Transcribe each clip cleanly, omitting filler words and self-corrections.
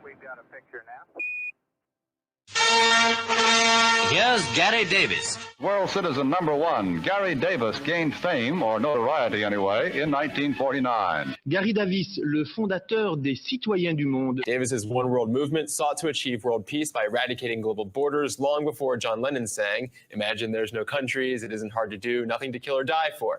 We've got a picture now. Here's Gary Davis. World citizen number one, Gary Davis, gained fame, or notoriety anyway, in 1949. Gary Davis, le fondateur des Citoyens du Monde. Davis's One World movement sought to achieve world peace by eradicating global borders long before John Lennon sang, "Imagine there's no countries, it isn't hard to do, nothing to kill or die for."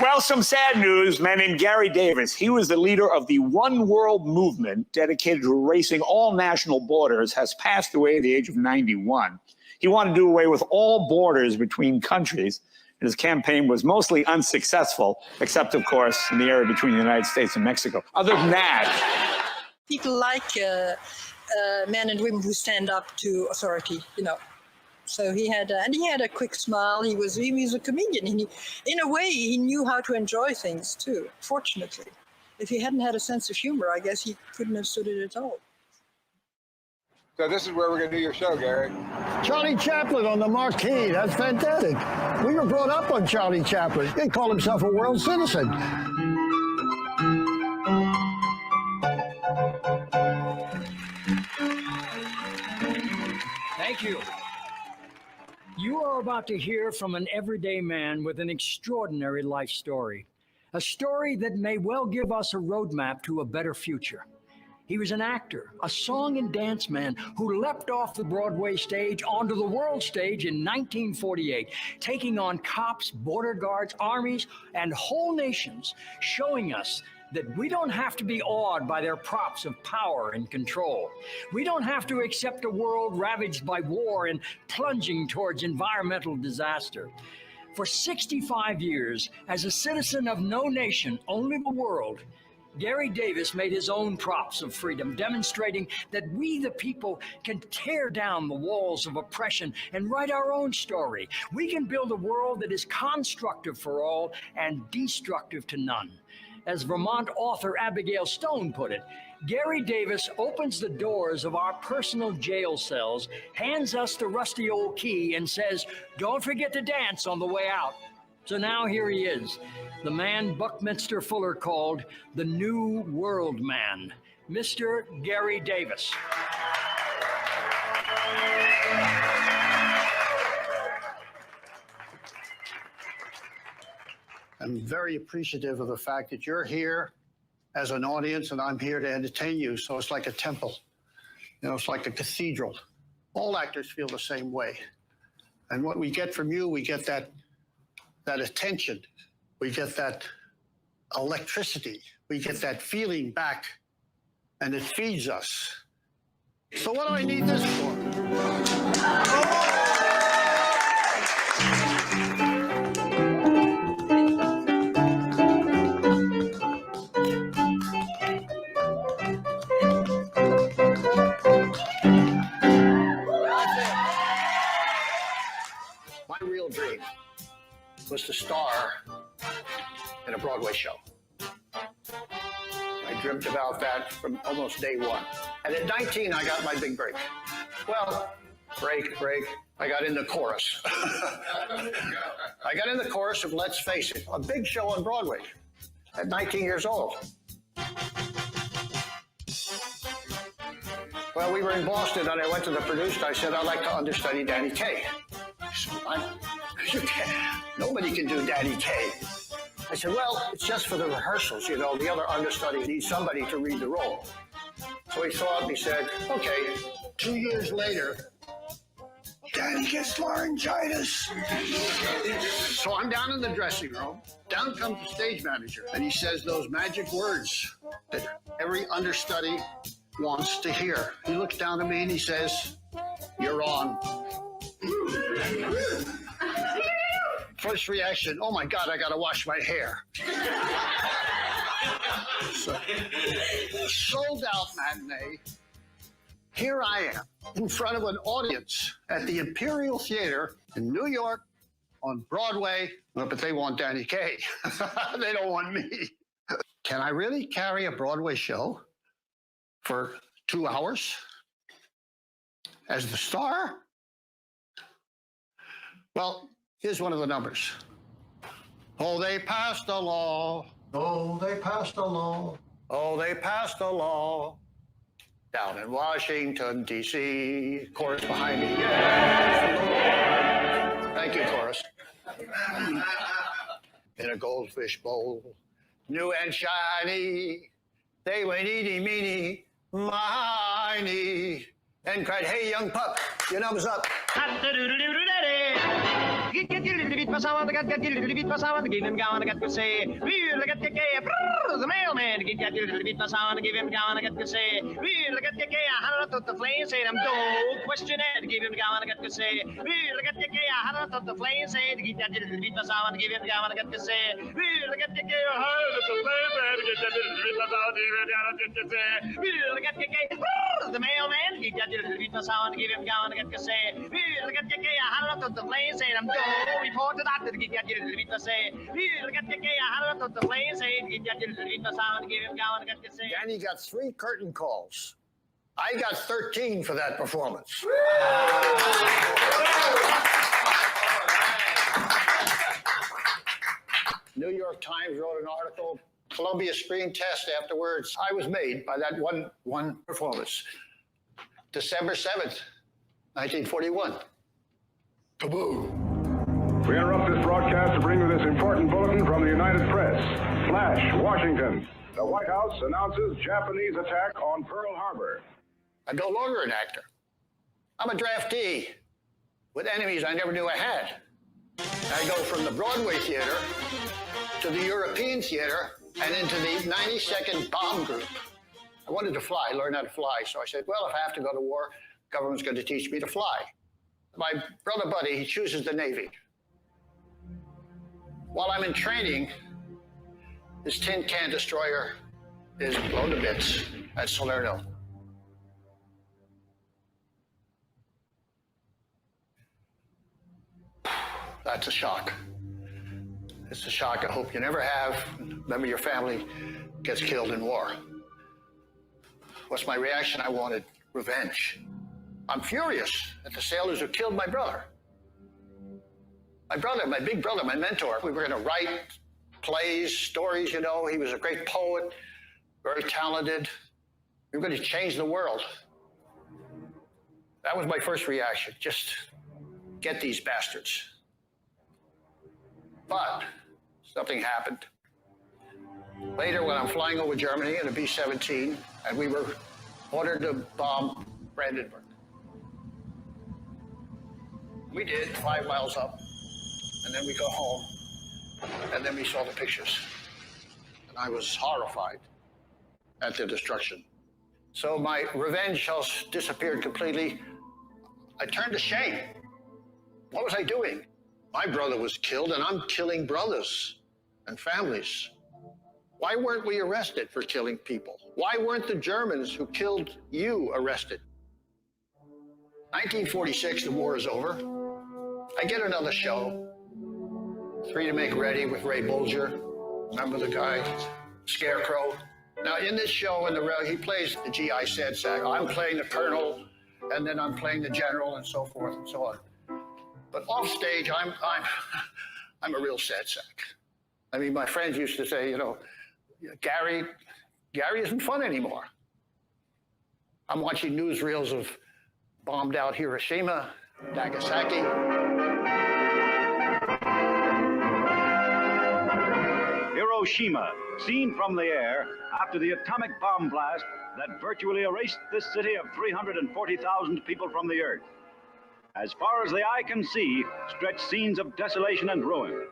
Well, some sad news. Man named Gary Davis. He was the leader of the One World movement dedicated to erasing all national borders, has passed away at the age of 91. He wanted to do away with all borders between countries. And his campaign was mostly unsuccessful, except, of course, in the area between the United States and Mexico. Other than that, people like men and women who stand up to authority, you know. So he had a quick smile. He was a comedian. In a way, he knew how to enjoy things too. Fortunately, if he hadn't had a sense of humor, I guess he couldn't have stood it at all. So this is where we're going to do your show, Gary. Charlie Chaplin on the marquee. That's fantastic. We were brought up on Charlie Chaplin. He called himself a world citizen. Thank you. You are about to hear from an everyday man with an extraordinary life story. A story that may well give us a roadmap to a better future. He was an actor, a song and dance man who leapt off the Broadway stage onto the world stage in 1948, taking on cops, border guards, armies, and whole nations, showing us that we don't have to be awed by their props of power and control. We don't have to accept a world ravaged by war and plunging towards environmental disaster. For 65 years, as a citizen of no nation, only the world, Gary Davis made his own props of freedom, demonstrating that we, the people, can tear down the walls of oppression and write our own story. We can build a world that is constructive for all and destructive to none. As Vermont author Abigail Stone put it, Gary Davis opens the doors of our personal jail cells, hands us the rusty old key, and says, "Don't forget to dance on the way out." So now here he is, the man Buckminster Fuller called the New World Man, Mr. Gary Davis. I'm very appreciative of the fact that you're here as an audience and I'm here to entertain you. So it's like a temple. You know, it's like a cathedral. All actors feel the same way. And what we get from you, we get that attention. We get that electricity. We get that feeling back, and it feeds us. So what do I need this for? My real dream was to star in a Broadway show. I dreamt about that from almost day one. And at 19, I got my big break. Well, break. I got in the chorus. I got in the chorus of Let's Face It, a big show on Broadway at 19 years old. Well, we were in Boston, and I went to the producer. I said, "I'd like to understudy Danny Kaye." He said, "Nobody can do Danny Kaye." I said, "Well, it's just for the rehearsals. You know, the other understudies need somebody to read the role." So he thought, and he said, "Okay." 2 years later, Danny gets laryngitis. So I'm down in the dressing room. Down comes the stage manager, and he says those magic words that every understudy wants to hear. He looks down at me and he says, "You're on." First reaction, "Oh my God, I gotta wash my hair." So, sold out matinee. Here I am in front of an audience at the Imperial Theater in New York on Broadway, but they want Danny Kaye. They don't want me. Can I really carry a Broadway show for 2 hours as the star? Well, here's one of the numbers. Oh, they passed a law. Oh, they passed a law. Oh, they passed a law. down in Washington, D.C. Chorus behind me. Yes, Lord. Thank you, chorus. In a goldfish bowl, new and shiny, they went eeny, meeny, miny, and cried, hey, young pup, your numb's up. The mailman get got a little bit of sound, give him down, I got to say. We'll get the gay, I had to the flame, say, I'm don't question it, give him down, I got to say. We'll get the gay, I had to the flame, say, get that little bit of sound, give him down, I got to say. We'll get the gay, I had to the flame, say, get that little bit of sound, give him down, I got to say. We'll get the gay, the mailman get that little bit of sound, give him down, I got to say. We'll get the gay, I had to the flame, say, I'm don't report to that, get that little bit of say. We'll get the gay, I had to the flame, say, get that little Danny got 3 curtain calls. I got 13 for that performance. New York Times wrote an article, Columbia Screen Test afterwards. I was made by that one performance. December 7th, 1941. Kaboom. We interrupt this broadcast to bring you this important bulletin from the United Press. Flash, Washington. The White House announces Japanese attack on Pearl Harbor. I'm no longer an actor. I'm a draftee with enemies I never knew I had. I go from the Broadway theater to the European theater and into the 92nd Bomb Group. I wanted to fly, learn how to fly, so I said, well, if I have to go to war, the government's going to teach me to fly. My brother Buddy, he chooses the Navy. While I'm in training, this tin can destroyer is blown to bits at Salerno. That's a shock. It's a shock I hope you never have. Remember, your family gets killed in war. What's my reaction? I wanted revenge. I'm furious at the sailors who killed my brother. My brother, my big brother, my mentor, we were going to write plays, stories, you know. He was a great poet, very talented. We were going to change the world. That was my first reaction, just get these bastards. But something happened. Later, when I'm flying over Germany in a B-17, and we were ordered to bomb Brandenburg. We did, 5 miles up. And then we go home, and then we saw the pictures. And I was horrified at the destruction. So my revenge house disappeared completely. I turned to shame. What was I doing? My brother was killed, and I'm killing brothers and families. Why weren't we arrested for killing people? Why weren't the Germans who killed you arrested? 1946, the war is over. I get another show. 3 to Make Ready with Ray Bolger. Remember the guy? Scarecrow. Now, in this show, he plays the GI sad sack. I'm playing the colonel, and then I'm playing the general, and so forth and so on. But off stage, I'm a real sad sack. I mean, my friends used to say, you know, Gary isn't fun anymore. I'm watching newsreels of bombed out Hiroshima, Nagasaki. Hiroshima, seen from the air after the atomic bomb blast that virtually erased this city of 340,000 people from the earth. As far as the eye can see, stretch scenes of desolation and ruin.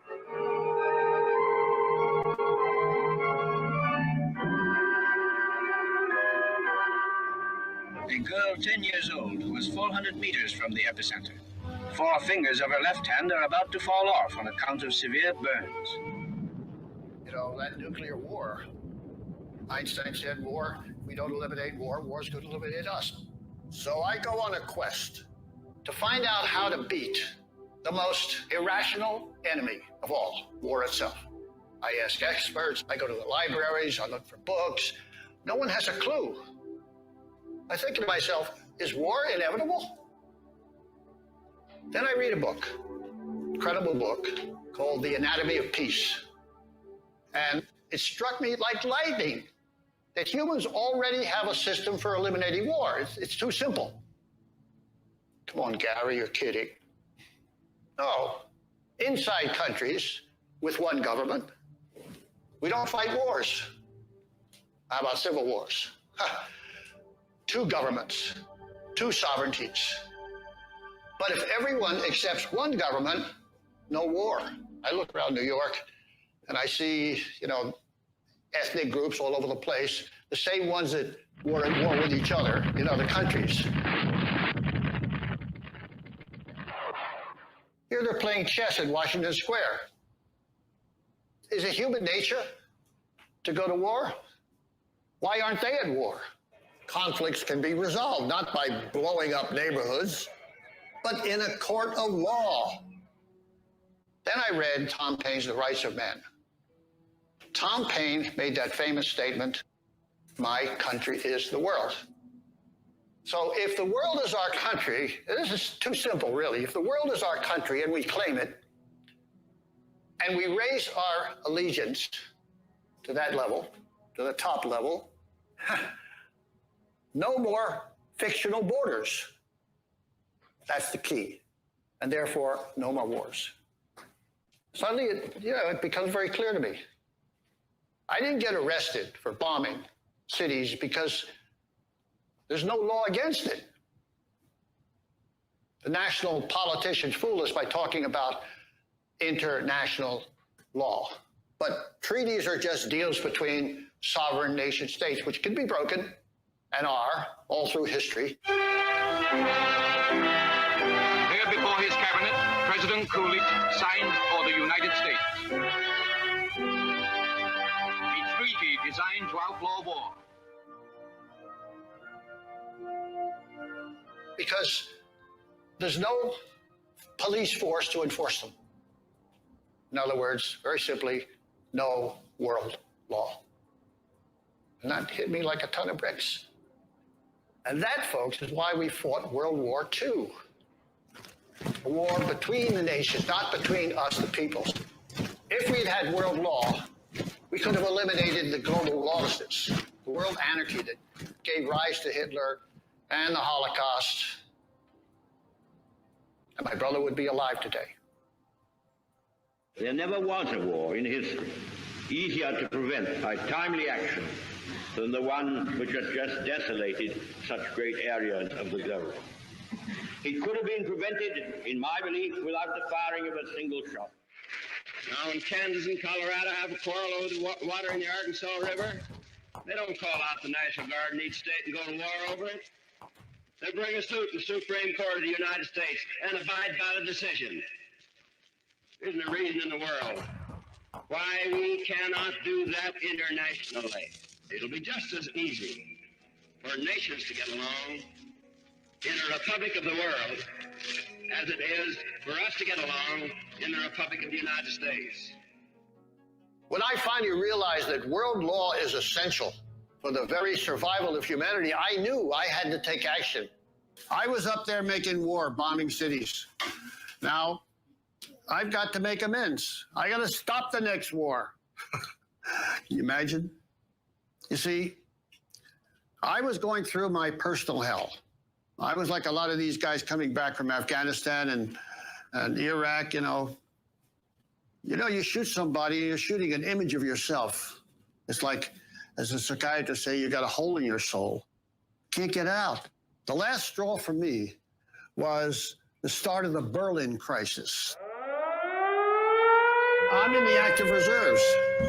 A girl 10 years old who was 400 meters from the epicenter. 4 fingers of her left hand are about to fall off on account of severe burns. You know, that nuclear war, Einstein said war, we don't eliminate war, war's going to eliminate us. So I go on a quest to find out how to beat the most irrational enemy of all, war itself. I ask experts, I go to the libraries, I look for books. No one has a clue. I think to myself, is war inevitable? Then I read a book, incredible book, called The Anatomy of Peace. And it struck me like lightning. that humans already have a system for eliminating war. It's too simple. Come on, Gary, you're kidding. No. Inside countries with one government, we don't fight wars. How about civil wars? Two governments, two sovereignties. But if everyone accepts one government, no war. I look around New York and I see, ethnic groups all over the place, the same ones that were at war with each other in other countries. Here they're playing chess in Washington Square. Is it human nature to go to war? Why aren't they at war? Conflicts can be resolved, not by blowing up neighborhoods, but in a court of law. Then I read Tom Paine's The Rights of Man. Tom Paine made that famous statement, "My country is the world." So if the world is our country, this is too simple, really. If the world is our country and we claim it, and we raise our allegiance to that level, to the top level, no more fictional borders. That's the key. And therefore, no more wars. Suddenly, it becomes very clear to me. I didn't get arrested for bombing cities because there's no law against it. The national politicians fool us by talking about international law. But treaties are just deals between sovereign nation states, which can be broken and are all through history. There before his cabinet, President Coolidge signed for the United States a treaty designed to outlaw war. Because there's no police force to enforce them. In other words, very simply, no world law. And that hit me like a ton of bricks. And that, folks, is why we fought World War II. A war between the nations, not between us, the peoples. If we'd had world law, we could have eliminated the global lawlessness, the world anarchy that gave rise to Hitler and the Holocaust. And my brother would be alive today. There never was a war in history easier to prevent by timely action than the one which has just desolated such great areas of the globe. It could have been prevented, in my belief, without the firing of a single shot. Now, when Kansas and Colorado have a quarrel over the water in the Arkansas River, they don't call out the National Guard in each state and go to war over it. They bring a suit in the Supreme Court of the United States and abide by the decision. Isn't a reason in the world why we cannot do that internationally. It'll be just as easy for nations to get along in a republic of the world as it is for us to get along in the Republic of the United States. When I finally realized that world law is essential for the very survival of humanity, I knew I had to take action. I was up there making war, bombing cities. Now, I've got to make amends. I got to stop the next war. Can you imagine? You see, I was going through my personal hell. I was like a lot of these guys coming back from Afghanistan and Iraq, you shoot somebody, you're shooting an image of yourself. It's like, as a psychiatrist say, you got a hole in your soul. Can't get out. The last straw for me was the start of the Berlin crisis. I'm in the active reserves.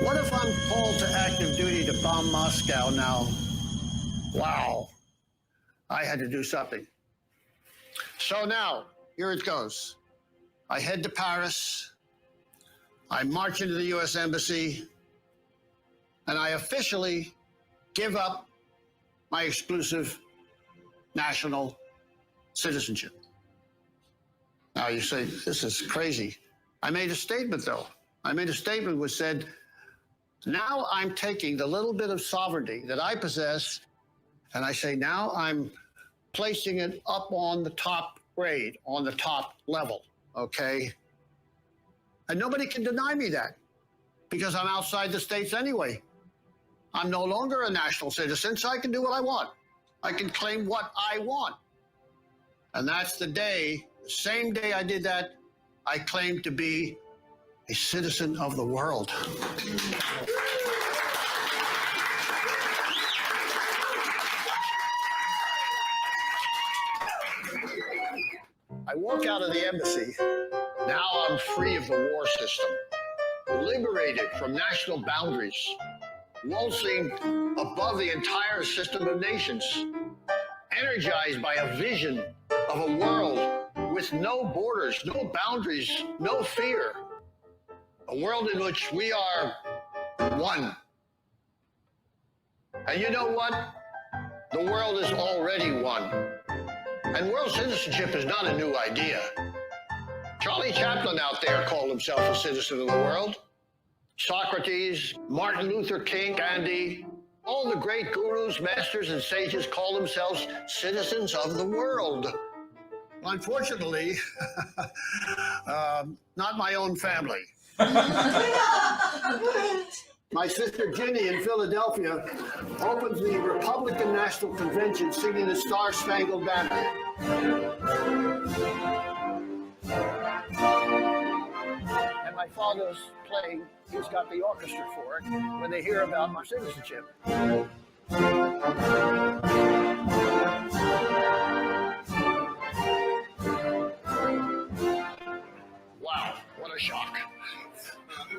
What if I'm called to active duty to bomb Moscow now? Wow. I had to do something. So now, here it goes. I head to Paris. I march into the U.S. Embassy. And I officially give up my exclusive national citizenship. Now you say, this is crazy. I made a statement, though. I made a statement which said, now I'm taking the little bit of sovereignty that I possess, and I say, now I'm placing it up on the top grade, on the top level, okay? And nobody can deny me that, because I'm outside the states anyway. I'm no longer a national citizen, so I can do what I want. I can claim what I want. And that's the day, the same day I did that, I claimed to be a citizen of the world. I walk out of the embassy. Now I'm free of the war system, liberated from national boundaries, waltzing above the entire system of nations, energized by a vision of a world with no borders, no boundaries, no fear. A world in which we are one. And you know what? The world is already one. And world citizenship is not a new idea. Charlie Chaplin out there called himself a citizen of the world. Socrates, Martin Luther King, Gandhi, all the great gurus, masters, and sages call themselves citizens of the world. Unfortunately, not my own family. My sister Ginny in Philadelphia opens the Republican National Convention singing the Star-Spangled Banner. And my father's playing, he's got the orchestra for it, when they hear about my citizenship. Wow, what a shock.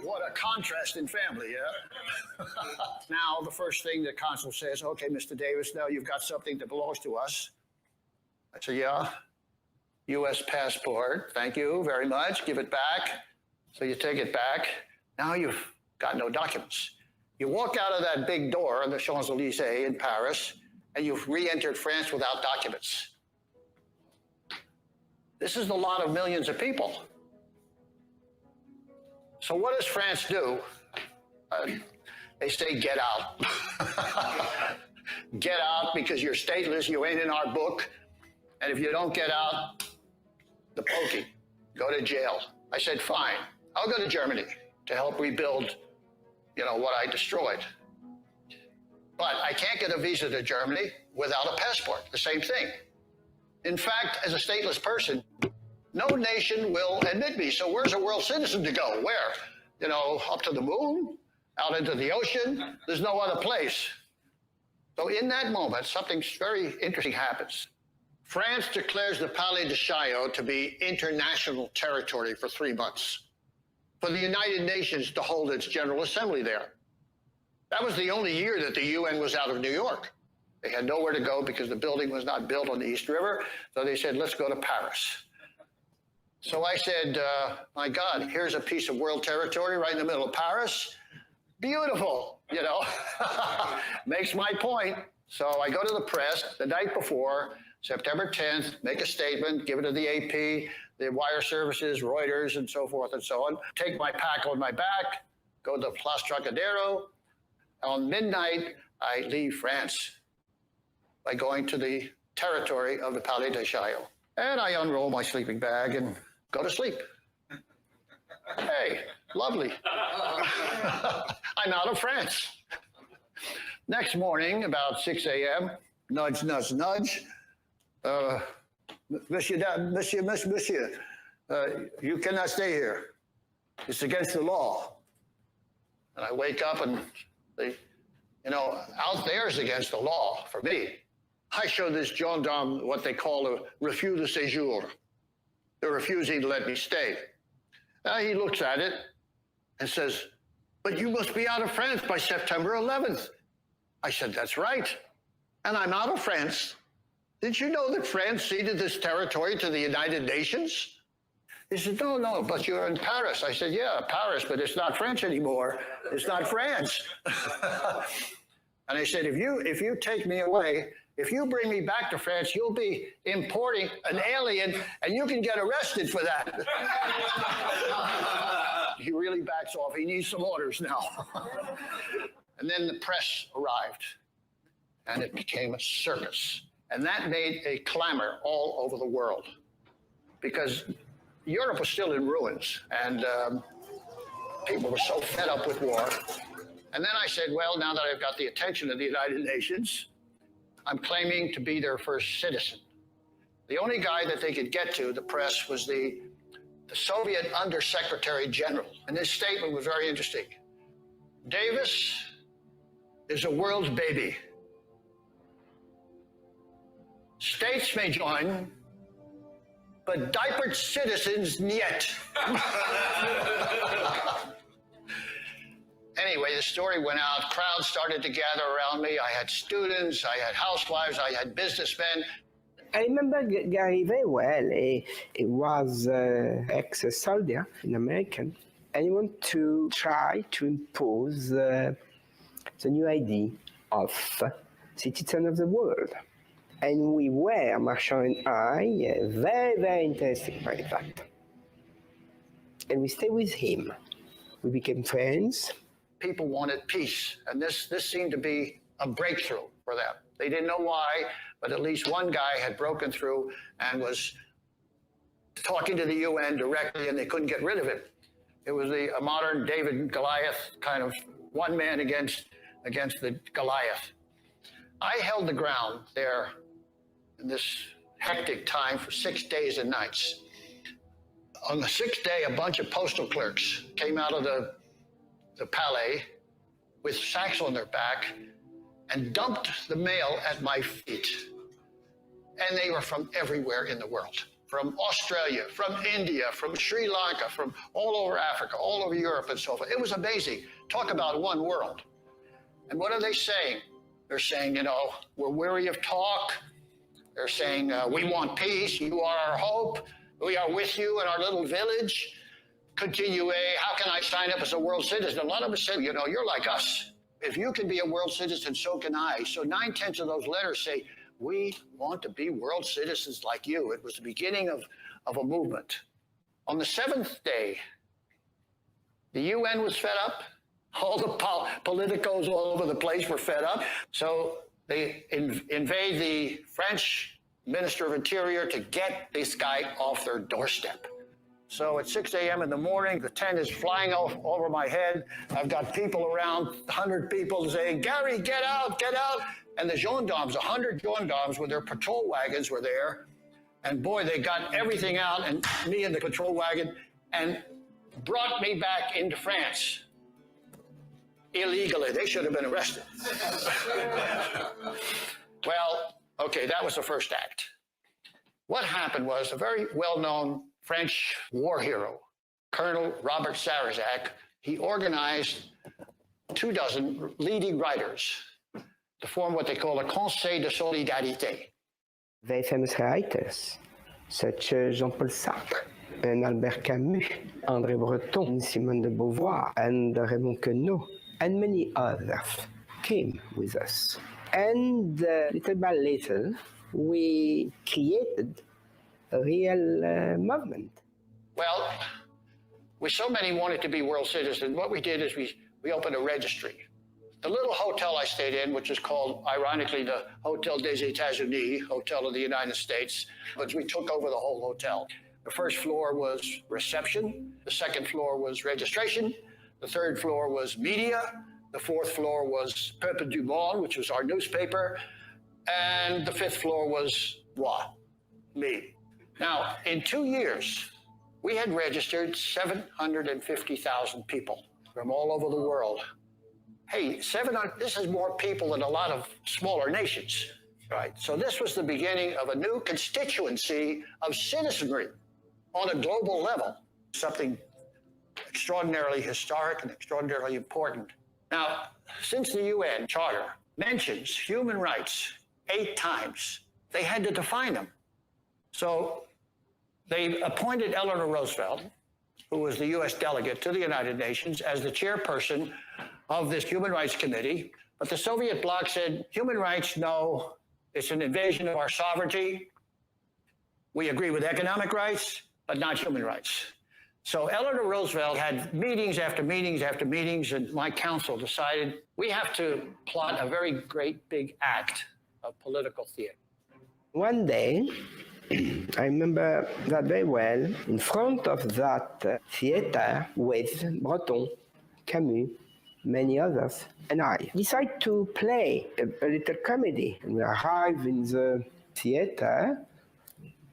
What a contrast in family, yeah? Now, the first thing the consul says, okay, Mr. Davis, now you've got something that belongs to us. I say, yeah, U.S. passport, thank you very much, give it back. So you take it back. Now you've got no documents. You walk out of that big door on the Champs-Élysées in Paris, and you've re-entered France without documents. This is the lot of millions of people. So what does France do? They say, get out. Get out because you're stateless, you ain't in our book. And if you don't get out, the pokey, go to jail. I said, fine, I'll go to Germany to help rebuild, what I destroyed. But I can't get a visa to Germany without a passport, the same thing. In fact, as a stateless person, no nation will admit me. So where's a world citizen to go? Where? Up to the moon? Out into the ocean? There's no other place. So in that moment, something very interesting happens. France declares the Palais de Chaillot to be international territory for 3 months, for the United Nations to hold its General Assembly there. That was the only year that the UN was out of New York. They had nowhere to go because the building was not built on the East River, so they said, let's go to Paris. So I said, my God, here's a piece of world territory right in the middle of Paris. Beautiful, makes my point. So I go to the press the night before, September 10th, make a statement, give it to the AP, the wire services, Reuters, and so forth and so on. Take my pack on my back, go to Place Trocadero. On midnight, I leave France by going to the territory of the Palais de Chaillot. And I unroll my sleeping bag and go to sleep. Hey, lovely. I'm out of France. Next morning, about 6 a.m., nudge, nudge, nudge. Monsieur, you cannot stay here. It's against the law. And I wake up and out there is against the law for me. I show this gendarme what they call a refus de séjour. They're refusing to let me stay. He looks at it and says, but you must be out of France by September 11th. I said, that's right. And I'm out of France. Did you know that France ceded this territory to the United Nations? He said, no, but you're in Paris. I said, yeah, Paris, but it's not French anymore. It's not France. And I said, if you take me away, if you bring me back to France, you'll be importing an alien, and you can get arrested for that. He really backs off. He needs some orders now. And then the press arrived, and it became a circus. And that made a clamor all over the world, because Europe was still in ruins, and people were so fed up with war. And then I said, well, now that I've got the attention of the United Nations, I'm claiming to be their first citizen. The only guy that they could get to, the press, was the Soviet Undersecretary General. And his statement was very interesting. Davis is a world's baby. States may join, but diapered citizens niet. Anyway, the story went out. Crowds started to gather around me. I had students, I had housewives, I had businessmen. I remember Gary very well. He was ex-soldier in American, and he wanted to try to impose the new idea of citizen of the world. And we were, Marchand and I, very, very interested by that. And we stayed with him. We became friends. People wanted peace, and this seemed to be a breakthrough for them. They didn't know why, but at least one guy had broken through and was talking to the UN directly, and they couldn't get rid of him. It was a modern David and Goliath kind of one man against the Goliath. I held the ground there in this hectic time for 6 days and nights. On the sixth day, a bunch of postal clerks came out of the palais with sacks on their back and dumped the mail at my feet. And they were from everywhere in the world, from Australia, from India, from Sri Lanka, from all over Africa, all over Europe and so forth. It was amazing. Talk about one world. And what are they saying? They're saying, you know, we're weary of talk. They're saying, we want peace. You are our hope. We are with you in our little village. Continue, how can I sign up as a world citizen? A lot of us said, you know, you're like us. If you can be a world citizen, so can I. So 9/10 of those letters say, we want to be world citizens like you. It was the beginning of a movement. On the seventh day, the UN was fed up. All the politicos all over the place were fed up. So they invade the French Minister of Interior to get this guy off their doorstep. So at 6 a.m. in the morning, the tent is flying over my head. I've got people around, 100 people saying, Gary, get out, get out. And the gendarmes, 100 gendarmes with their patrol wagons were there. And boy, they got everything out, and me in the patrol wagon, and brought me back into France. Illegally. They should have been arrested. Well, okay, that was the first act. What happened was a very well-known French war hero, Colonel Robert Sarrazac, he organized 24 leading writers to form what they call a Conseil de Solidarité. Very famous writers, such as Jean-Paul Sartre, and Albert Camus, André Breton, Simone de Beauvoir, and Raymond Queneau, and many others came with us. And little by little, we created a real movement. Well, with so many wanted to be world citizens, what we did is we opened a registry. The little hotel I stayed in, which is called, ironically, the Hotel des États-Unis, Hotel of the United States, but we took over the whole hotel. The first floor was reception. The second floor was registration. The third floor was media. The fourth floor was Peuple du Monde, which was our newspaper. And the fifth floor was what? Me. Now, in 2 years, we had registered 750,000 people from all over the world. Hey, 700, this is more people than a lot of smaller nations, right? So this was the beginning of a new constituency of citizenry on a global level, something extraordinarily historic and extraordinarily important. Now, since the UN Charter mentions human rights 8 times, they had to define them. So they appointed Eleanor Roosevelt, who was the U.S. delegate to the United Nations, as the chairperson of this Human Rights Committee. But the Soviet bloc said, human rights, no, it's an invasion of our sovereignty. We agree with economic rights, but not human rights. So Eleanor Roosevelt had meetings after meetings after meetings, and my council decided we have to plot a very great big act of political theater. One day, I remember that very well, in front of that theater with Breton, Camus, many others, and I decided to play a little comedy. And we arrived in the theater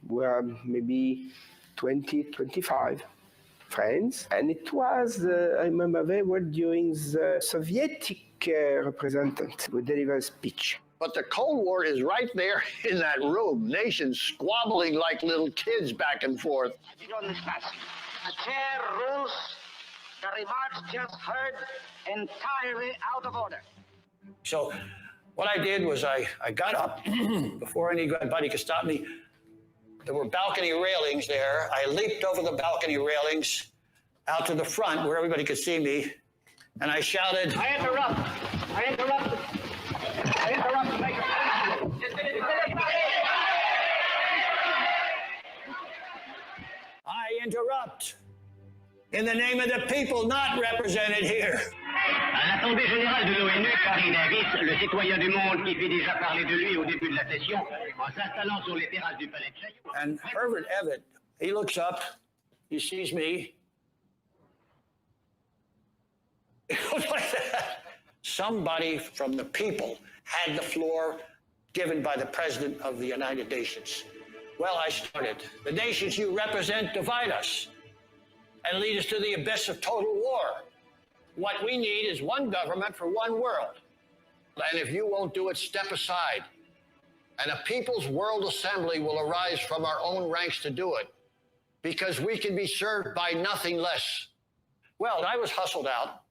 where maybe 20, 25 friends, and it was, I remember very well, during the Soviet representative who delivered a speech. But the Cold War is right there in that room, nations squabbling like little kids back and forth. The chair rules the remarks just heard entirely out of order. So what I did was I got up before anybody could stop me. There were balcony railings there. I leaped over the balcony railings out to the front where everybody could see me, and I shouted, I interrupt to make a point. I interrupt in the name of the people not represented here. À l'Assemblée générale de l'ONU, Gary Davis, le citoyen du monde qui fit déjà parler de lui au début de la session, en s'installant sur les terrasses du palais de Chaillot. And Herbert Evatt, he looks up, he sees me. It goes like that. Somebody from the people had the floor given by the President of the United Nations. Well, I started. The nations you represent divide us and lead us to the abyss of total war. What we need is one government for one world. And if you won't do it, step aside. And a People's World Assembly will arise from our own ranks to do it, because we can be served by nothing less. Well, I was hustled out,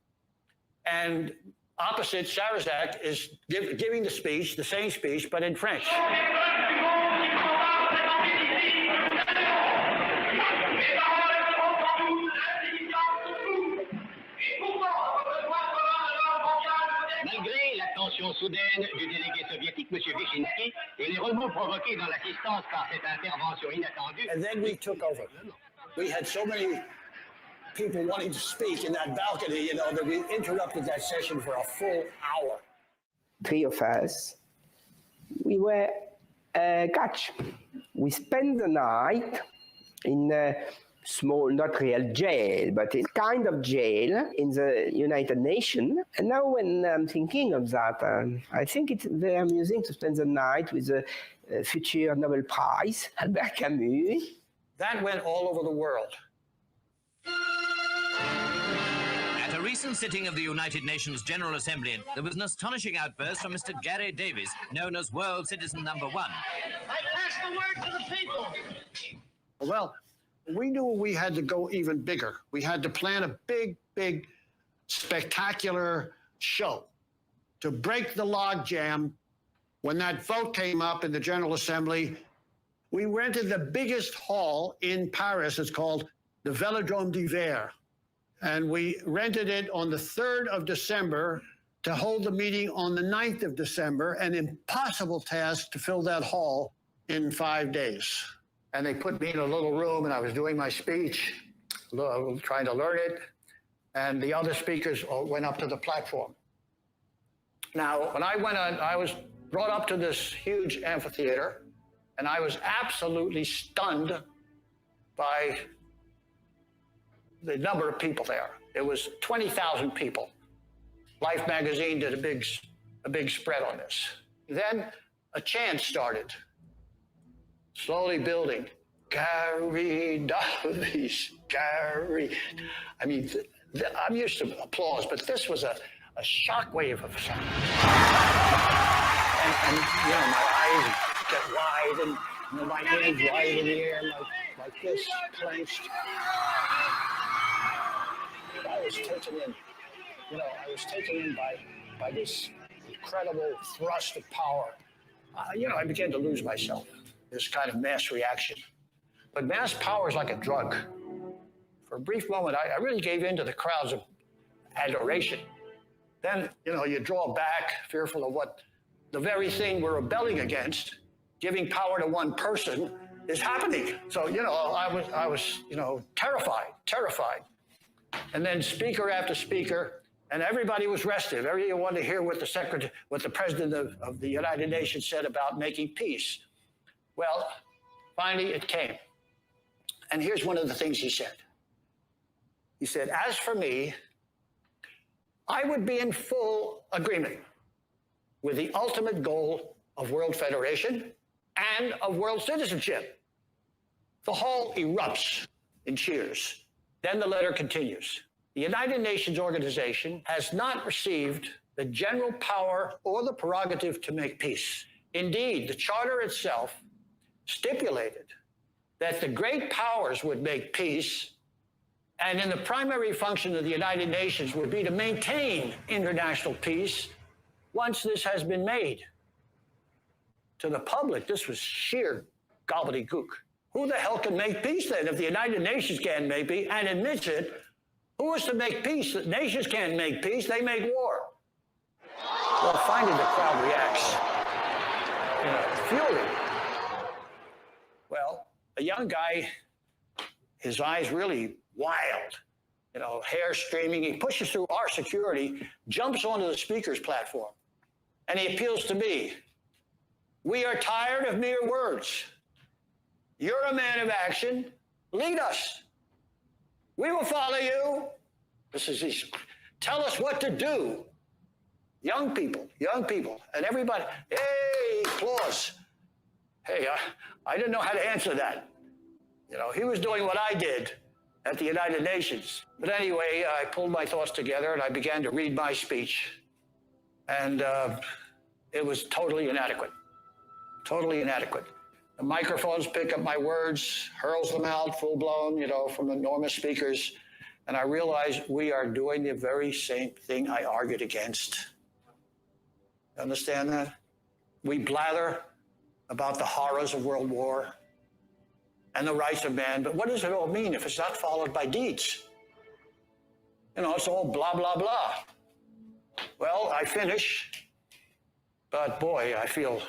and opposite Sarazak is giving the speech, the same speech, but in French. Malgré l'attention soudaine du délégué soviétique, M. Wyszynski, et les remous provoqués dans l'assistance par cette intervention inattendue. And then we took over. We had so many people wanting to speak in that balcony, you know, that we interrupted that session for a full hour. Three of us, we were catch. We spent the night in a small, not real jail, but a kind of jail in the United Nations. And now when I'm thinking of that, I think it's very amusing to spend the night with the future Nobel Prize, Albert Camus. That went all over the world. At a recent sitting of the United Nations General Assembly, there was an astonishing outburst from Mr. Gary Davis, known as World Citizen #1. I pass the word to the people. Well, we knew we had to go even bigger. We had to plan a big, big, spectacular show to break the logjam. When that vote came up in the General Assembly, we rented the biggest hall in Paris. It's called the Velodrome d'Hiver. And we rented it on the 3rd of December to hold the meeting on the 9th of December, an impossible task to fill that hall in 5 days. And they put me in a little room, and I was doing my speech, trying to learn it, and the other speakers went up to the platform. Now, when I went on, I was brought up to this huge amphitheater, and I was absolutely stunned by the number of people there. It was 20,000 people. Life magazine did a big spread on this. Then a chant started, slowly building. Gary Davis, Gary. I mean, I'm used to applause, but this was a shockwave of sound. And you know, my eyes get wide, and my hands wide in the air, like this, clenched. I was taken in, you know, by this incredible thrust of power. You know, I began to lose myself, this kind of mass reaction. But mass power is like a drug. For a brief moment, I really gave in to the crowds of adoration. Then, you know, you draw back, fearful of what the very thing we're rebelling against, giving power to one person, is happening. So, you know, I was, you know, terrified. And then speaker after speaker, and everybody was restive. Everyone wanted to hear what the president of the United Nations said about making peace. Well, finally it came. And here's one of the things he said. He said, as for me, I would be in full agreement with the ultimate goal of world federation and of world citizenship. The hall erupts in cheers. Then the letter continues. The United Nations organization has not received the general power or the prerogative to make peace. Indeed, the charter itself stipulated that the great powers would make peace, and in the primary function of the United Nations would be to maintain international peace once this has been made. To the public, this was sheer gobbledygook. Who the hell can make peace then if the United Nations can't make peace and admits it? Who is to make peace? The nations can't make peace, they make war. Well, finally the crowd reacts in fury. Well, a young guy, his eyes really wild, hair streaming. He pushes through our security, jumps onto the speaker's platform, and he appeals to me. We are tired of mere words. You're a man of action. Lead us. We will follow you. Tell us what to do. Young people, and everybody, hey, applause. Hey, I didn't know how to answer that. He was doing what I did at the United Nations. But anyway, I pulled my thoughts together and I began to read my speech. And it was totally inadequate. Totally inadequate. The microphones pick up my words, hurls them out full blown, from enormous speakers. And I realized we are doing the very same thing I argued against. Understand that? We blather about the horrors of World War and the rights of man, but what does it all mean if it's not followed by deeds? It's all blah, blah, blah. Well, I finish, but boy, I feel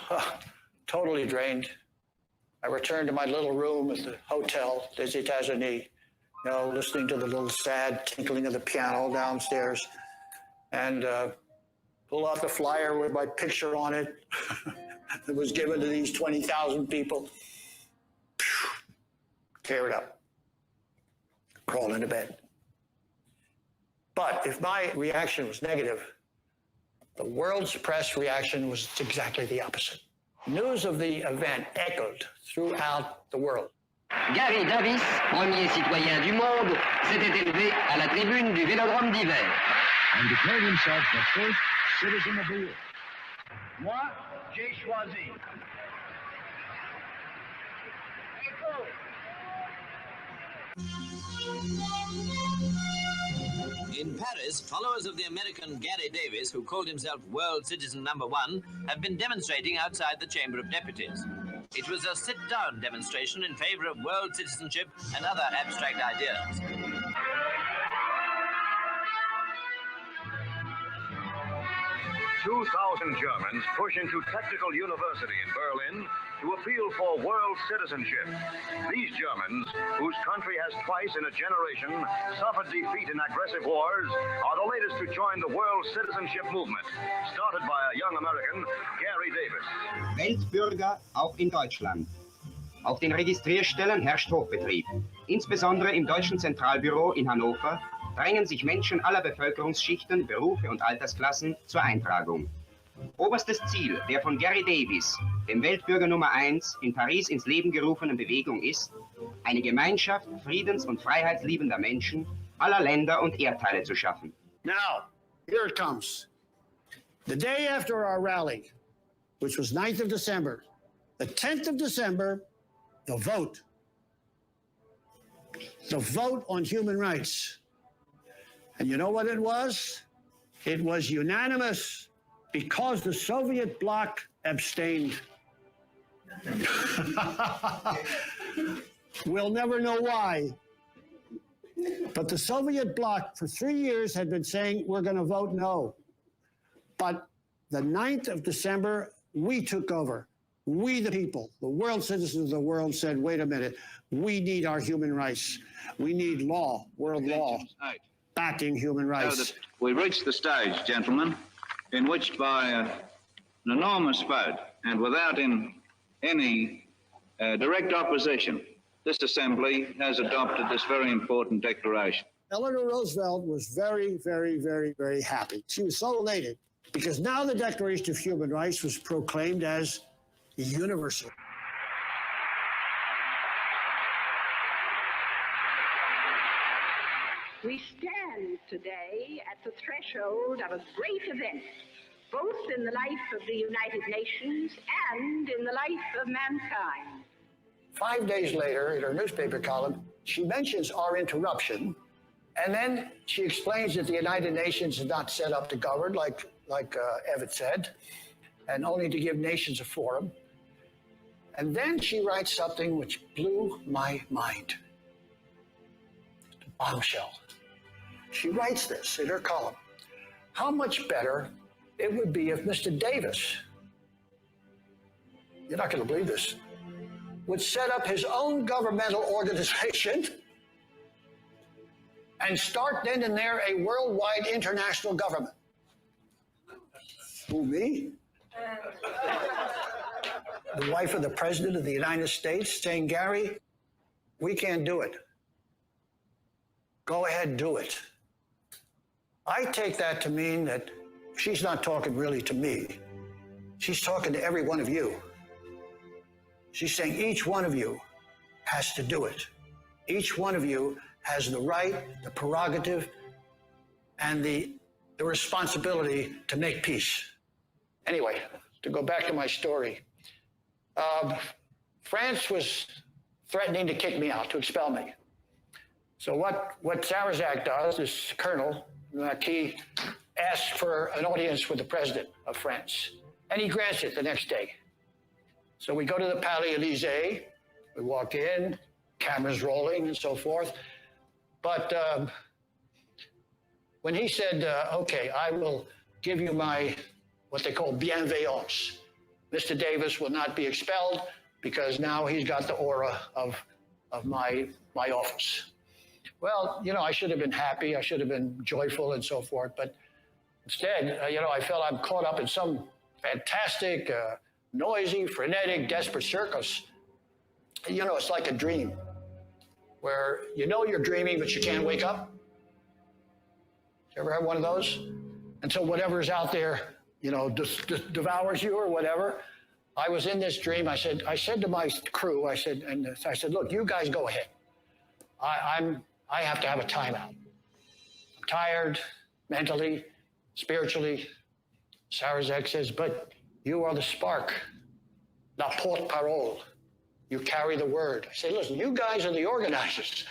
totally drained. I return to my little room at the hotel, des États-Unis, listening to the little sad tinkling of the piano downstairs, and pull out the flyer with my picture on it that was given to these 20,000 people. Tear it up. Crawl into bed. But if my reaction was negative, the world's press reaction was exactly the opposite. News of the event echoed throughout the world. Gary Davis, premier citoyen du monde, s'était élevé à la tribune du Vélodrome d'hiver. And declared himself the first citizen of the year. Moi, j'ai choisi. In Paris, followers of the American Gary Davis, who called himself World Citizen #1, have been demonstrating outside the Chamber of Deputies. It was a sit-down demonstration in favor of world citizenship and other abstract ideas. 2,000 Germans push into Technical University in Berlin to appeal for world citizenship. These Germans, whose country has twice in a generation suffered defeat in aggressive wars, are the latest to join the world citizenship movement, started by a young American, Gary Davis. Weltbürger auch in Deutschland. Auf den Registrierstellen herrscht Hochbetrieb. Insbesondere im Deutschen Zentralbüro in Hannover drängen sich Menschen aller Bevölkerungsschichten, Berufe und Altersklassen zur Eintragung. Oberstes Ziel der von Gary Davis, dem Weltbürger Nummer 1, in Paris ins Leben gerufenen Bewegung ist, eine Gemeinschaft friedens- und freiheitsliebender Menschen aller Länder und Erdteile zu schaffen. Now, here it comes. The day after our rally, which was 9th of December, the 10th of December, the vote. The vote on human rights. And you know what it was? It was unanimous because the Soviet bloc abstained. We'll never know why. But the Soviet bloc for 3 years had been saying, we're going to vote no. But the 9th of December, we took over. We, the people, the world citizens of the world said, wait a minute, we need our human rights. We need law, world law, backing human rights. We reached the stage, gentlemen, in which by an enormous vote and without any direct opposition, this Assembly has adopted this very important declaration. Eleanor Roosevelt was very, very, very, very happy. She was so elated because now the Declaration of Human Rights was proclaimed as universal. We stand today at the threshold of a great event, both in the life of the United Nations and in the life of mankind. 5 days later, in her newspaper column, she mentions our interruption, and then she explains that the United Nations is not set up to govern, like Evatt said, and only to give nations a forum. And then she writes something which blew my mind. Bombshell. She writes this in her column. How much better it would be if Mr. Davis, you're not going to believe this, would set up his own governmental organization and start then and there a worldwide international government. Who, me? The wife of the President of the United States saying, Gary, we can't do it. Go ahead, do it. I take that to mean that she's not talking really to me. She's talking to every one of you. She's saying each one of you has to do it. Each one of you has the right, the prerogative, and the responsibility to make peace. Anyway, to go back to my story, France was threatening to kick me out, to expel me. So what Sarrazak does, this colonel, he asks for an audience with the president of France, and he grants it the next day. So we go to the Palais Élysée, we walk in, cameras rolling and so forth. But when he said, okay, I will give you my, what they call bienveillance, Mr. Davis will not be expelled because now he's got the aura of my office. Well, you know, I should have been happy, I should have been joyful and so forth, but instead, you know, I felt I'm caught up in some fantastic, noisy, frenetic, desperate circus. You know, it's like a dream where you know you're dreaming, but you can't wake up. You ever have one of those? And so whatever's out there, you know, devours you or whatever. I was in this dream. I said to my crew, I said, look, you guys go ahead. I have to have a timeout. I'm tired, mentally, spiritually. Sarrazak says, but you are the spark, la porte-parole. You carry the word. I say, listen, you guys are the organizers.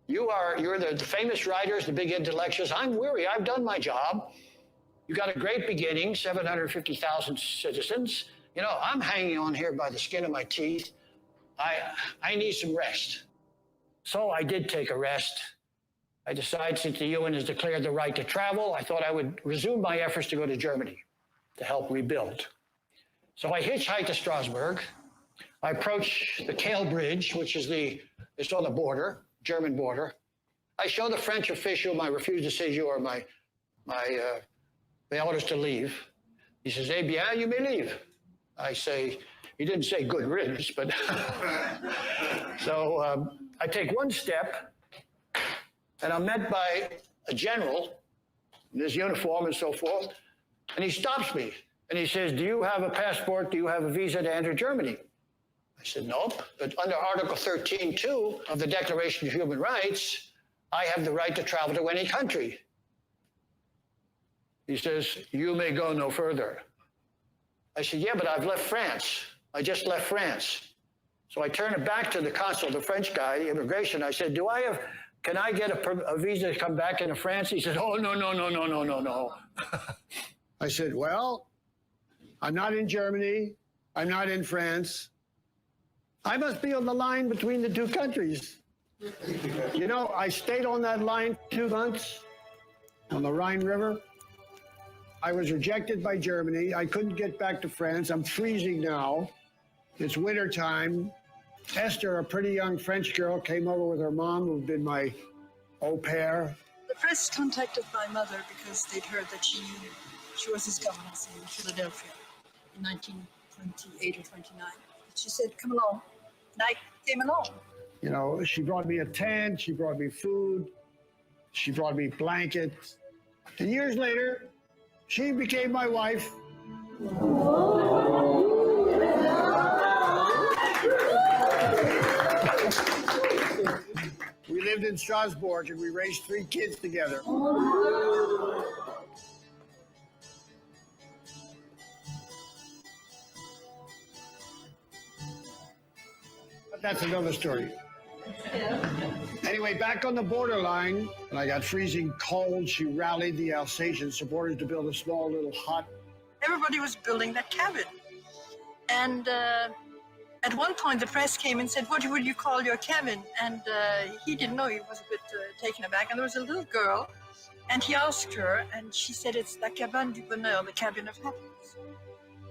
You're the famous writers, the big intellectuals. I'm weary. I've done my job. You got a great beginning, 750,000 citizens. You know, I'm hanging on here by the skin of my teeth. I need some rest. So I did take a rest. I decided, since the UN has declared the right to travel, I thought I would resume my efforts to go to Germany to help rebuild. So I hitchhiked to Strasbourg. I approached the Kale Bridge, which is it's on the border, German border. I show the French official my refus de séjour, my orders to leave. He says, eh bien, you may leave. I say, he didn't say good riddance, but so I take one step, and I'm met by a general in his uniform and so forth, and he stops me, and he says, do you have a passport? Do you have a visa to enter Germany? I said, nope, but under Article 13.2 of the Declaration of Human Rights, I have the right to travel to any country. He says, you may go no further. I said, yeah, but I've left France. I just left France. So I turned it back to the consul, the French guy, the immigration. I said, can I get a visa to come back into France? He said, oh, no. I said, well, I'm not in Germany. I'm not in France. I must be on the line between the two countries. You know, I stayed on that line 2 months on the Rhine River. I was rejected by Germany. I couldn't get back to France. I'm freezing now. It's winter time. Esther, a pretty young French girl, came over with her mom, who'd been my au pair. The press contacted my mother because they'd heard that she was his governess in Philadelphia in 1928 or 29. She said, come along. And I came along. You know, she brought me a tent, she brought me food. She brought me blankets. And years later, she became my wife. We lived in Strasbourg and we raised 3 kids together. But that's another story. Anyway, back on the borderline, when I got freezing cold, she rallied the Alsatian supporters to build a small little hut. Everybody was building that cabin. And at one point, the press came and said, "What would you call your cabin?" And he didn't know. He was a bit taken aback. And there was a little girl, and he asked her, and she said, "It's La Cabane du Bonheur, the cabin of happiness."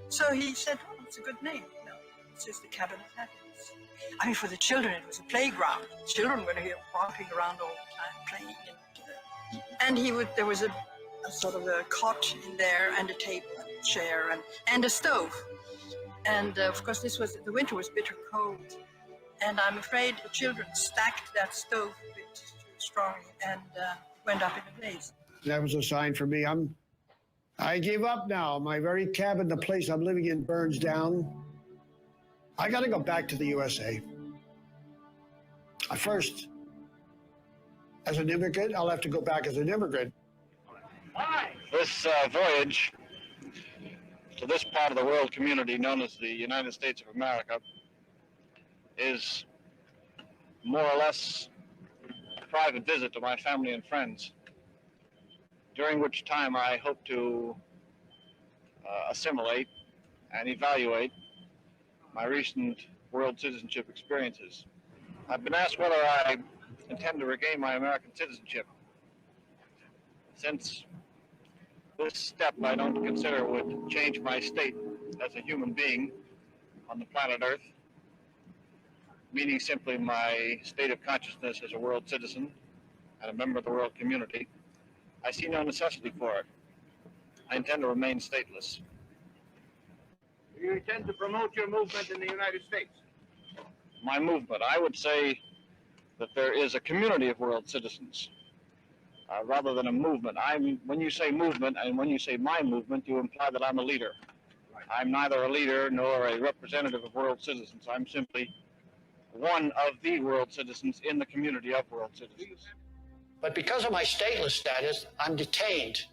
So he said, "Oh, it's a good name." No, it's just the cabin of happiness. I mean, for the children, it was a playground. Children were here walking around all the time, playing. And there was a sort of a cot in there, and a table, and a chair, and a stove. And of course, the winter was bitter cold. And I'm afraid the children stacked that stove a bit too strongly and went up in a blaze. That was a sign for me. I give up now. My very cabin, the place I'm living in, burns down. I got to go back to the USA. First, as an immigrant, I'll have to go back as an immigrant. This voyage to this part of the world community known as the United States of America is more or less a private visit to my family and friends, during which time I hope to assimilate and evaluate my recent world citizenship experiences. I've been asked whether I intend to regain my American citizenship. Since this step I don't consider would change my state as a human being on the planet Earth, meaning simply my state of consciousness as a world citizen and a member of the world community, I see no necessity for it. I intend to remain stateless. Do you intend to promote your movement in the United States? My movement, I would say that there is a community of world citizens rather than a movement. When you say movement and when you say my movement, you imply that I'm a leader. I'm neither a leader nor a representative of world citizens. I'm simply one of the world citizens in the community of world citizens. But because of my stateless status, I'm detained.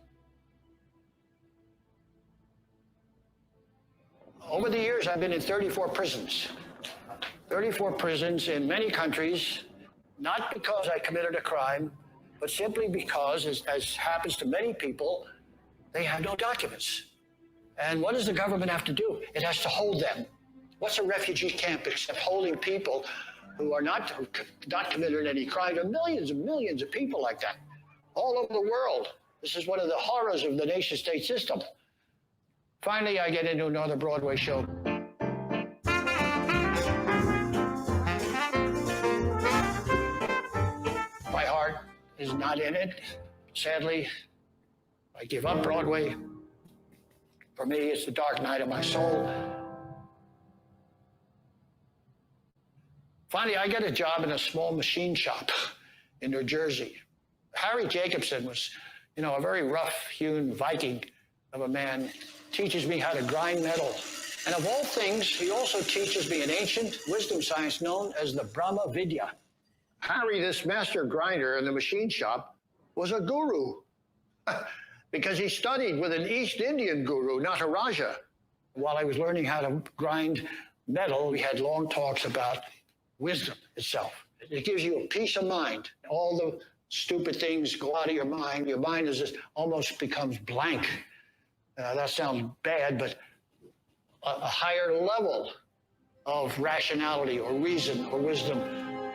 Over the years, I've been in 34 prisons. 34 prisons in many countries, not because I committed a crime, but simply because, as happens to many people, they have no documents. And what does the government have to do? It has to hold them. What's a refugee camp except holding people who are not committed any crime? There are millions and millions of people like that all over the world. This is one of the horrors of the nation-state system. Finally, I get into another Broadway show. My heart is not in it. Sadly, I give up Broadway. For me, it's the dark night of my soul. Finally, I get a job in a small machine shop in New Jersey. Harry Jacobson was, a very rough-hewn Viking of a man, teaches me how to grind metal. And of all things, he also teaches me an ancient wisdom science known as the Brahma Vidya. Harry, this master grinder in the machine shop, was a guru because he studied with an East Indian guru, not a Raja. While I was learning how to grind metal, we had long talks about wisdom itself. It gives you a peace of mind. All the stupid things go out of your mind. Your mind is just almost becomes blank. That sounds bad, but a higher level of rationality or reason or wisdom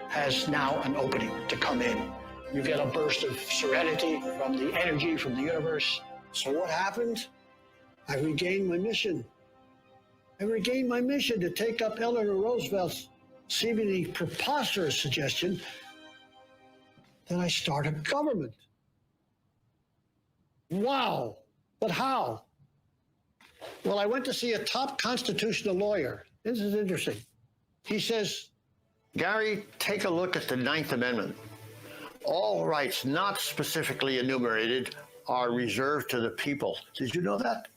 has now an opening to come in. You get a burst of serenity from the energy from the universe. So what happened? I regained my mission. I regained my mission to take up Eleanor Roosevelt's seemingly preposterous suggestion that I start a government. Wow, but how? Well, I went to see a top constitutional lawyer. This is interesting. He says, Gary, take a look at the 9th Amendment. All rights not specifically enumerated are reserved to the people. Did you know that?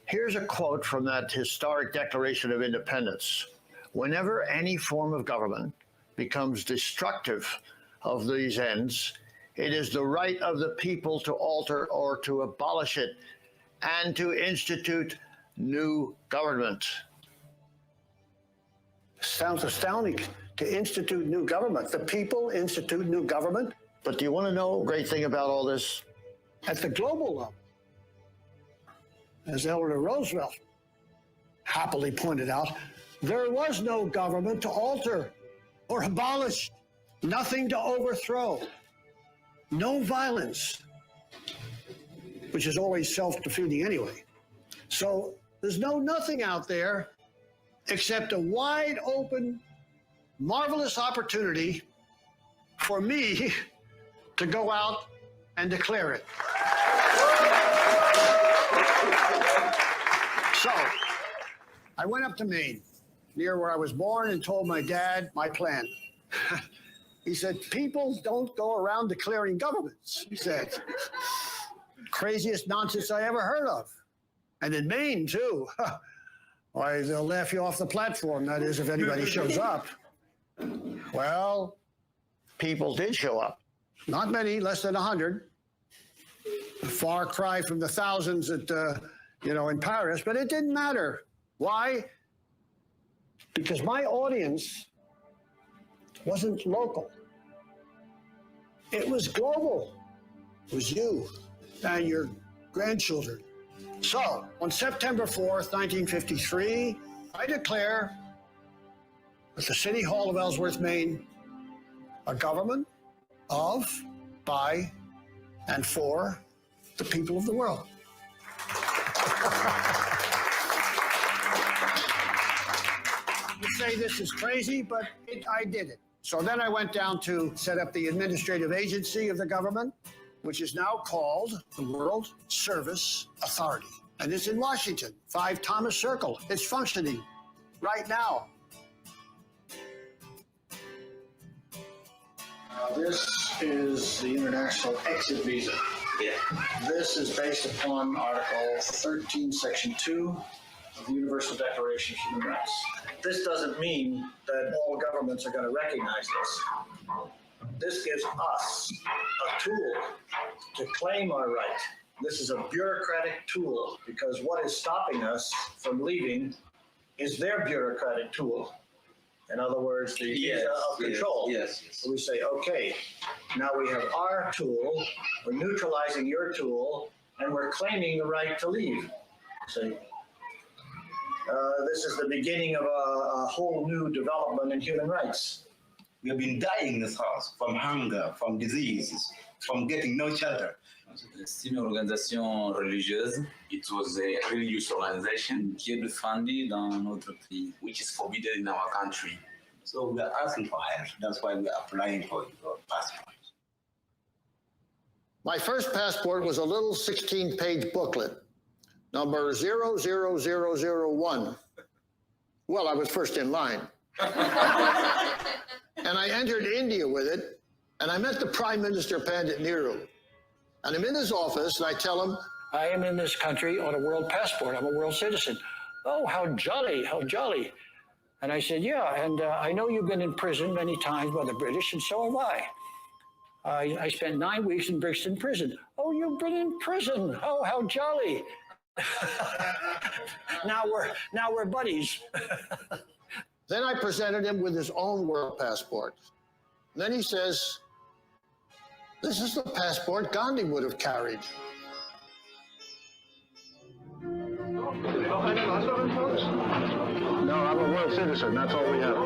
Here's a quote from that historic Declaration of Independence. Whenever any form of government becomes destructive of these ends, it is the right of the people to alter or to abolish it and to institute new government. Sounds astounding. To institute new government. The people institute new government. But do you want to know a great thing about all this? At the global level, as Eleanor Roosevelt happily pointed out, there was no government to alter or abolish, nothing to overthrow, no violence, which is always self-defeating anyway. So there's no nothing out there except a wide open, marvelous opportunity for me to go out and declare it. So I went up to Maine, near where I was born, and told my dad my plan. He said, people don't go around declaring governments, he said. Craziest nonsense I ever heard of. And in Maine, too. Why, they'll laugh you off the platform, that is, if anybody shows up. Well, people did show up. Not many, less than 100. A far cry from the thousands at, in Paris, but it didn't matter. Why? Because my audience wasn't local. It was global. It was you and your grandchildren. So, on September 4th, 1953, I declare at the City Hall of Ellsworth, Maine, a government of, by, and for the people of the world. You say this is crazy, but I did it. So then I went down to set up the administrative agency of the government, which is now called the World Service Authority. And it's in Washington, 5 Thomas Circle. It's functioning right now. This is the international exit visa. Yeah. This is based upon Article 13, Section 2 of the Universal Declaration of Human Rights. This doesn't mean that all governments are going to recognize this. This gives us a tool to claim our right. This is a bureaucratic tool because what is stopping us from leaving is their bureaucratic tool. In other words, the visa of control. Yes. So we say, okay, now we have our tool, we're neutralizing your tool, and we're claiming the right to leave. See? This is the beginning of a whole new development in human rights. We have been dying in this house from hunger, from diseases, from getting no shelter. C'est une organisation religieuse. It was a religious organization qui est défendue dans notre pays, which is forbidden in our country. So we are asking for help. That's why we are applying for your passport. My first passport was a little 16-page booklet, number 00001. Well, I was first in line. And I entered India with it, and I met the Prime Minister Pandit Nehru. And I'm in his office, and I tell him, I am in this country on a world passport. I'm a world citizen. Oh, how jolly, how jolly. And I said, yeah, and I know you've been in prison many times by the British, and so have I. I spent 9 weeks in Brixton prison. Oh, you've been in prison. Oh, how jolly. Now we're buddies. Then I presented him with his own world passport. And then he says, this is the passport Gandhi would have carried. No, I'm a world citizen. That's all we have.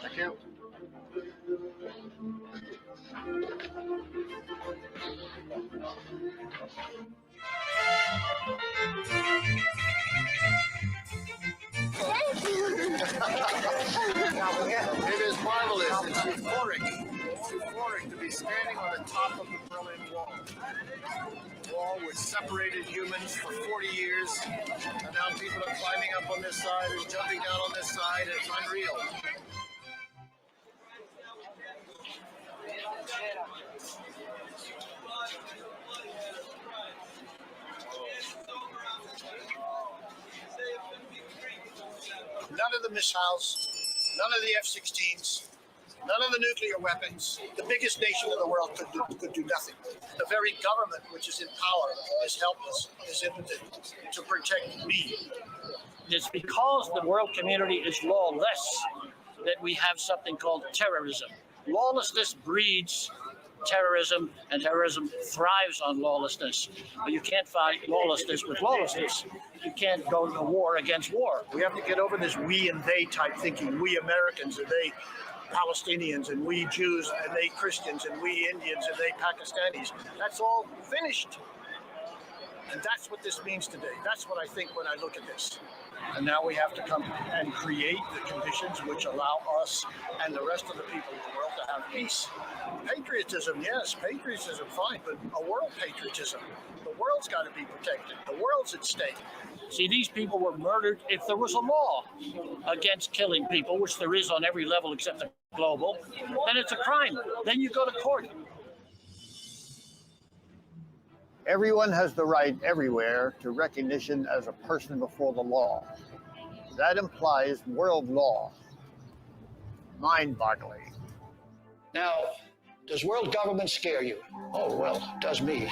Thank you. It is marvelous. It's euphoric. It's euphoric to be standing on the top of the Berlin Wall. The wall which separated humans for 40 years, and now people are climbing up on this side and jumping down on this side. It's unreal. None of the missiles, none of the F-16s, none of the nuclear weapons. The biggest nation in the world could do nothing. The very government which is in power is helpless, is impotent to protect me. It's because the world community is lawless that we have something called terrorism. Lawlessness breeds terrorism, and terrorism thrives on lawlessness. But you can't fight lawlessness with lawlessness. You can't go to war against war. We have to get over this we and they type thinking. We Americans and they Palestinians, and we Jews and they Christians, and we Indians and they Pakistanis. That's all finished. And that's what this means today. That's what I think when I look at this. And now we have to come and create the conditions which allow us and the rest of the people of the world to have peace. Patriotism, yes, patriotism, fine, but a world patriotism. The world's got to be protected. The world's at stake. See, these people were murdered. If there was a law against killing people, which there is on every level except the global, then it's a crime. Then you go to court. Everyone has the right everywhere to recognition as a person before the law. That implies world law. Mind-boggling. Now, does world government scare you? Oh, well, it does me.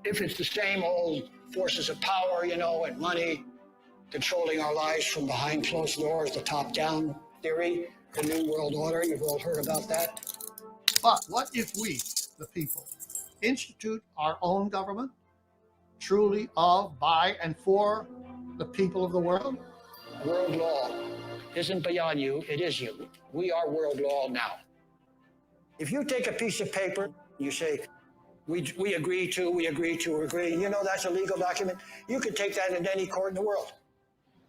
If it's the same old forces of power, and money, controlling our lives from behind closed doors, the top-down theory, the New World Order, you've all heard about that. But what if we, the people, institute our own government, truly of, by, and for the people of the world? World law isn't beyond you, it is you. We are world law now. If you take a piece of paper, you say, we agree to, that's a legal document. You can take that into any court in the world.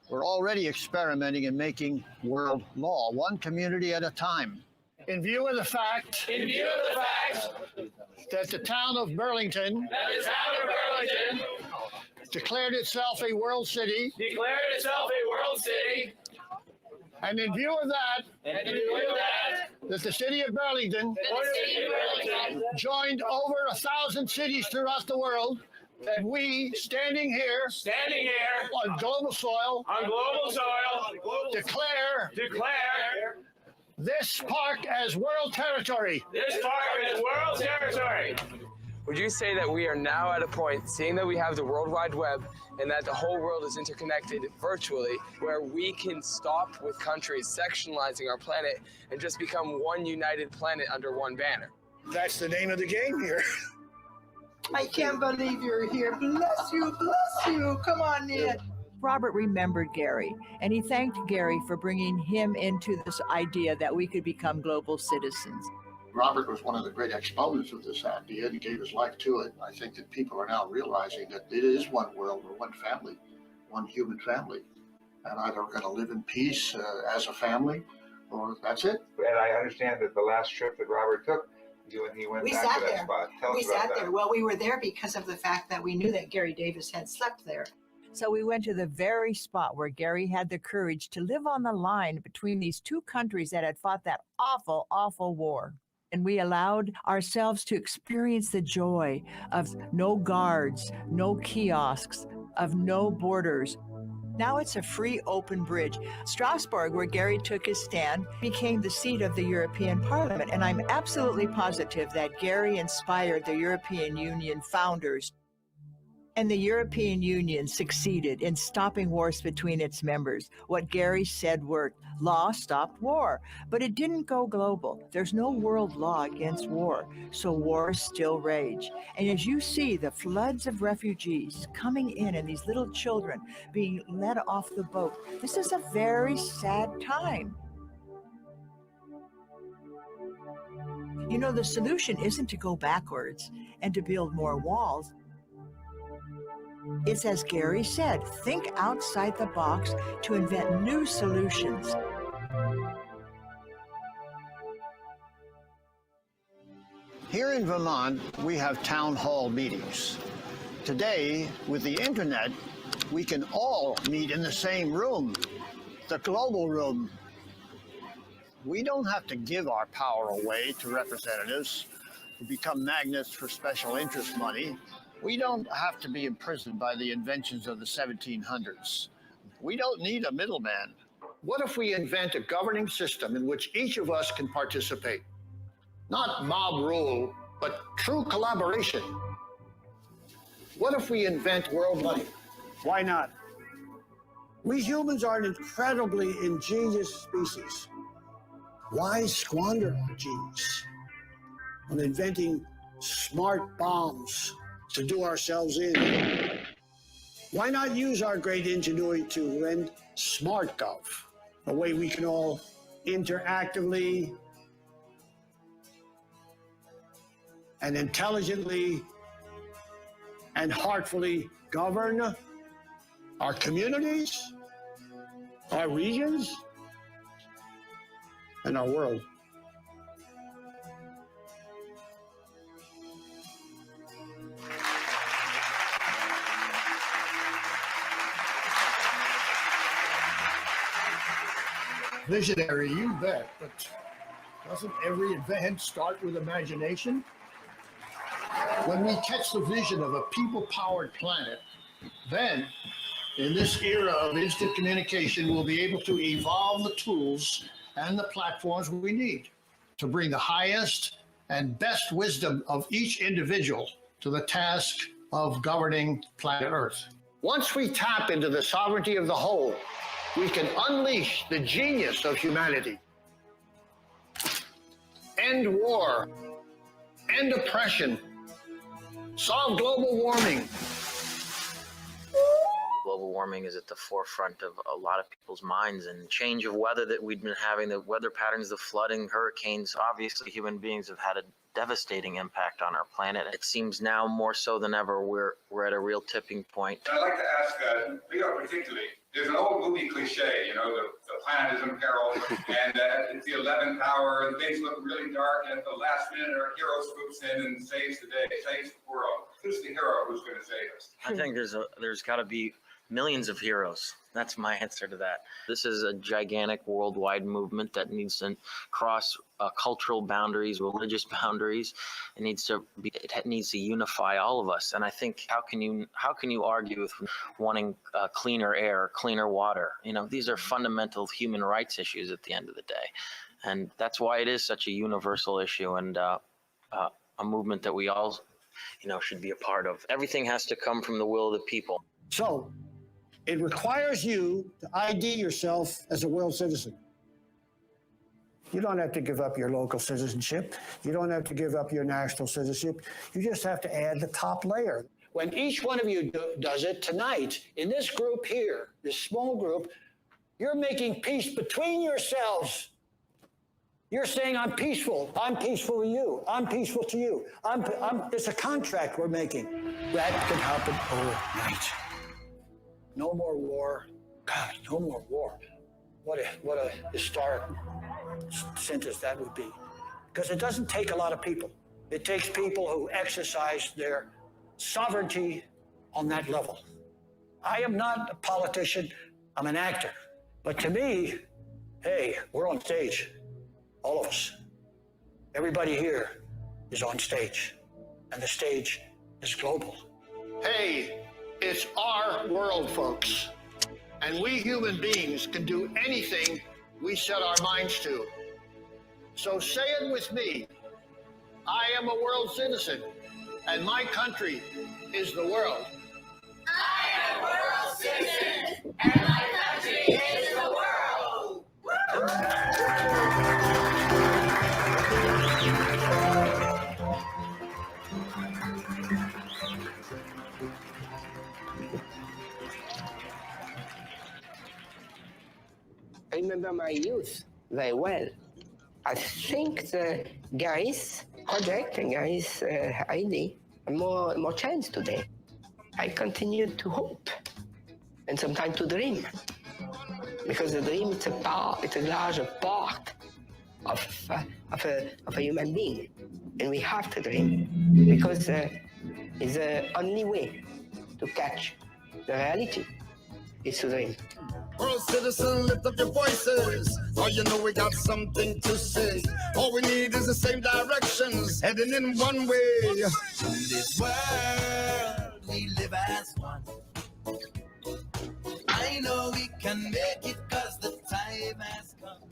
We're already experimenting and making world law, one community at a time. In view of the fact that the town of Burlington declared itself a world city, and in view of that, that the city of Burlington joined over 1,000 cities throughout the world, that we, standing here on global soil, declare this park as world territory. Would you say that we are now at a point, seeing that we have the World Wide Web and that the whole world is interconnected virtually, where we can stop with countries sectionalizing our planet and just become one united planet under one banner? That's the name of the game here. I can't believe you're here. Bless you, bless you. Come on in. Robert remembered Gary, and he thanked Gary for bringing him into this idea that we could become global citizens. Robert was one of the great exponents of this idea, and he gave his life to it. I think that people are now realizing that it is one world or one family, one human family, and either we're going to live in peace as a family, or that's it. And I understand that the last trip that Robert took, you and he went back to that spot. Tell us about that. Well, we were there because of the fact that we knew that Gary Davis had slept there. So we went to the very spot where Gary had the courage to live on the line between these two countries that had fought that awful, awful war. And we allowed ourselves to experience the joy of no guards, no kiosks, of no borders. Now it's a free, open bridge. Strasbourg, where Gary took his stand, became the seat of the European Parliament. And I'm absolutely positive that Gary inspired the European Union founders. And the European Union succeeded in stopping wars between its members. What Gary said worked. Law stopped war, but it didn't go global. There's no world law against war, so wars still rage. And as you see the floods of refugees coming in and these little children being led off the boat, this is a very sad time. You know, the solution isn't to go backwards and to build more walls. It's as Gary said, think outside the box to invent new solutions. Here in Vermont, we have town hall meetings. Today, with the internet, we can all meet in the same room, the global room. We don't have to give our power away to representatives who become magnets for special interest money. We don't have to be imprisoned by the inventions of the 1700s. We don't need a middleman. What if we invent a governing system in which each of us can participate? Not mob rule, but true collaboration. What if we invent world money? Why not? We humans are an incredibly ingenious species. Why squander our genius on inventing smart bombs to do ourselves in? Why not use our great ingenuity to invent SmartGov, a way we can all interactively and intelligently and heartfully govern our communities, our regions, and our world. Visionary, you bet, but doesn't every event start with imagination? When we catch the vision of a people-powered planet, then, in this era of instant communication, we'll be able to evolve the tools and the platforms we need to bring the highest and best wisdom of each individual to the task of governing planet Earth. Once we tap into the sovereignty of the whole, we can unleash the genius of humanity. End war, end oppression, solve global warming. Global warming is at the forefront of a lot of people's minds, and change of weather that we've been having, the weather patterns, the flooding, hurricanes. Obviously, human beings have had a devastating impact on our planet. It seems now more so than ever we're at a real tipping point. I'd like to ask, Leo particularly, there's an old movie cliche, you know, the planet is in peril, and it's the 11th hour, and things look really dark, and at the last minute, our hero swoops in and saves the day, saves the world. Who's the hero who's going to save us? I think there's got to be millions of heroes. That's my answer to that. This is a gigantic worldwide movement that needs to cross cultural boundaries, religious boundaries. It needs to unify all of us. And I think how can you argue with wanting cleaner air, cleaner water? You know, these are fundamental human rights issues at the end of the day, and that's why it is such a universal issue and a movement that we all, you know, should be a part of. Everything has to come from the will of the people. So, it requires you to ID yourself as a world citizen. You don't have to give up your local citizenship. You don't have to give up your national citizenship. You just have to add the top layer. When each one of you does it tonight, in this group here, this small group, you're making peace between yourselves. You're saying, I'm peaceful to you, I'm peaceful to you. It's a contract we're making. That can happen overnight. No more war. God, no more war. What a historic sentence that would be. Because it doesn't take a lot of people. It takes people who exercise their sovereignty on that level. I am not a politician, I'm an actor. But to me, hey, we're on stage. All of us. Everybody here is on stage. And the stage is global. Hey, it's our world, folks. And we human beings can do anything we set our minds to. So say it with me. I am a world citizen, and my country is the world. I am a world citizen, and my country is the world. I remember my youth very well. I think the Gary's project and Gary's idea are more chance today. I continue to hope and sometimes to dream. Because the dream it's a larger part of a human being. And we have to dream because it's the only way to catch the reality is to dream. World citizen, lift up your voices. Oh, you know we got something to say. All we need is the same directions, heading in one way. In this world, we live as one. I know we can make it 'cause the time has come.